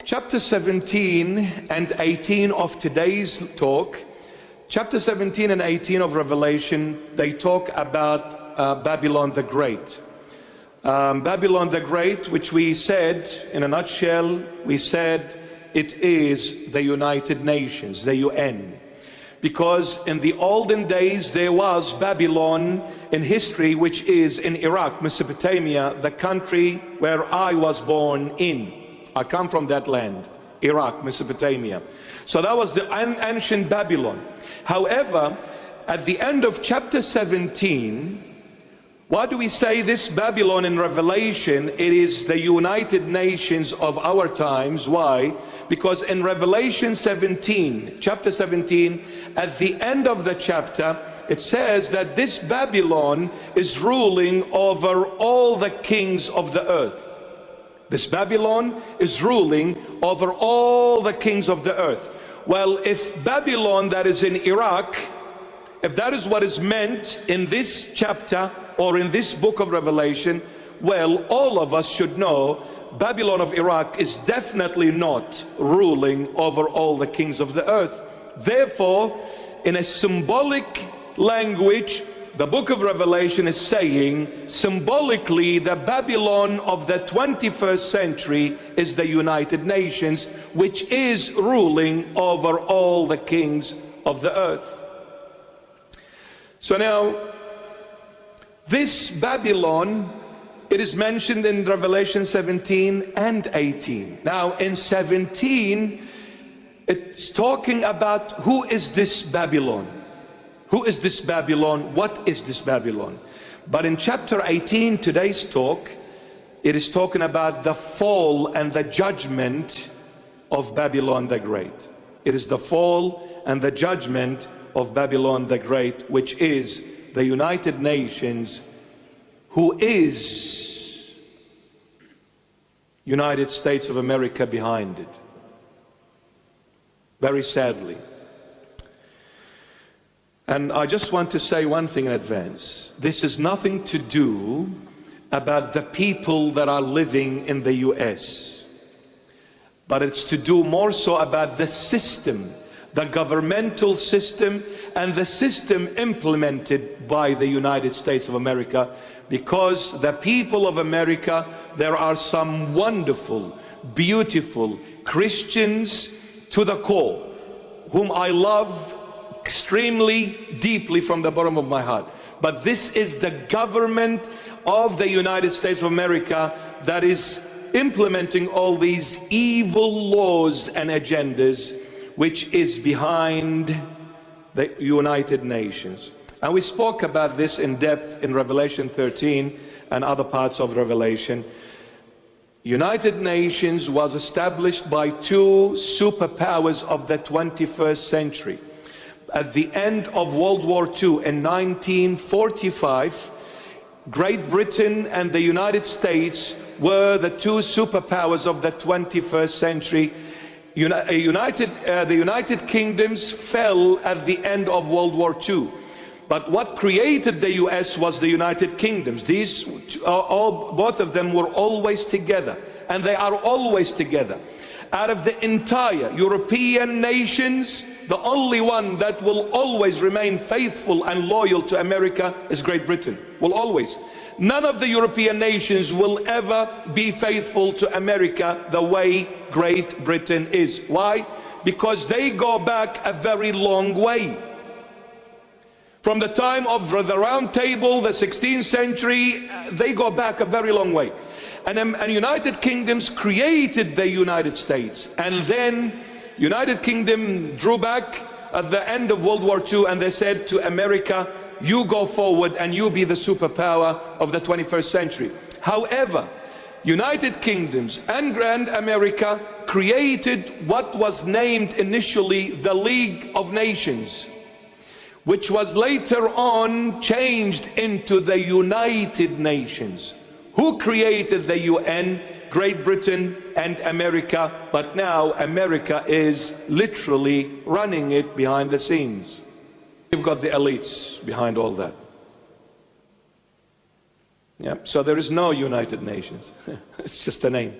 Chapter 17 and 18 of today's talk, chapter 17 and 18 of Revelation, they talk about Babylon the Great. Babylon the Great, which we said, in a nutshell, we said it is the United Nations, the UN. Because in the olden days there was Babylon in history, which is in Iraq, Mesopotamia, the country where I was born in. I come from that land, Iraq, Mesopotamia. So that was the ancient Babylon. However, at the end of chapter 17, why do we say this Babylon in Revelation? It is the United Nations of our times. Why? Because in Revelation 17, chapter 17, at the end of the chapter, it says that this Babylon is ruling over all the kings of the earth. This Babylon is ruling over all the kings of the earth. Well, if Babylon that is in Iraq, if that is what is meant in this chapter or in this book of Revelation, well, all of us should know Babylon of Iraq is definitely not ruling over all the kings of the earth. Therefore, in a symbolic language, the book of Revelation is saying symbolically the Babylon of the 21st century is the United Nations, which is ruling over all the kings of the earth. So now, this Babylon, it is mentioned in Revelation 17 and 18. Now in 17, it's talking about who is this Babylon? Who is this Babylon? What is this Babylon? But in chapter 18, today's talk, it is talking about the fall and the judgment of Babylon the Great. It is the fall and the judgment of Babylon the Great, which is the United Nations, who is United States of America behind it. Very sadly. And I just want to say one thing in advance. This is nothing to do about the people that are living in the US, but it's to do more so about the system, the governmental system, and the system implemented by the United States of America. Because the people of America, there are some wonderful, beautiful Christians to the core, whom I love extremely deeply from the bottom of my heart. But this is the government of the United States of America that is implementing all these evil laws and agendas, which is behind the United Nations. And we spoke about this in depth in Revelation 13 and other parts of Revelation. United Nations was established by two superpowers of the 21st century. At the end of World War II in 1945, Great Britain and the United States were the two superpowers of the 21st century. The United Kingdoms fell at the end of World War II. But what created the US was the United Kingdoms. Both of them were always together, and they are always together. Out of the entire European nations, the only one that will always remain faithful and loyal to America is Great Britain. Will always. None of the European nations will ever be faithful to America the way Great Britain is. Why? Because they go back a very long way. From the time of the Round Table, the 16th century, they go back a very long way. And United Kingdoms created the United States, and then United Kingdom drew back at the end of World War II, and they said to America, you go forward and you be the superpower of the 21st century. However, United Kingdoms and Grand America created what was named initially the League of Nations, which was later on changed into the United Nations. Who created the UN? Great Britain and America, but now America is literally running it behind the scenes. You've got the elites behind all that. Yeah, so there is no United Nations. It's just a name.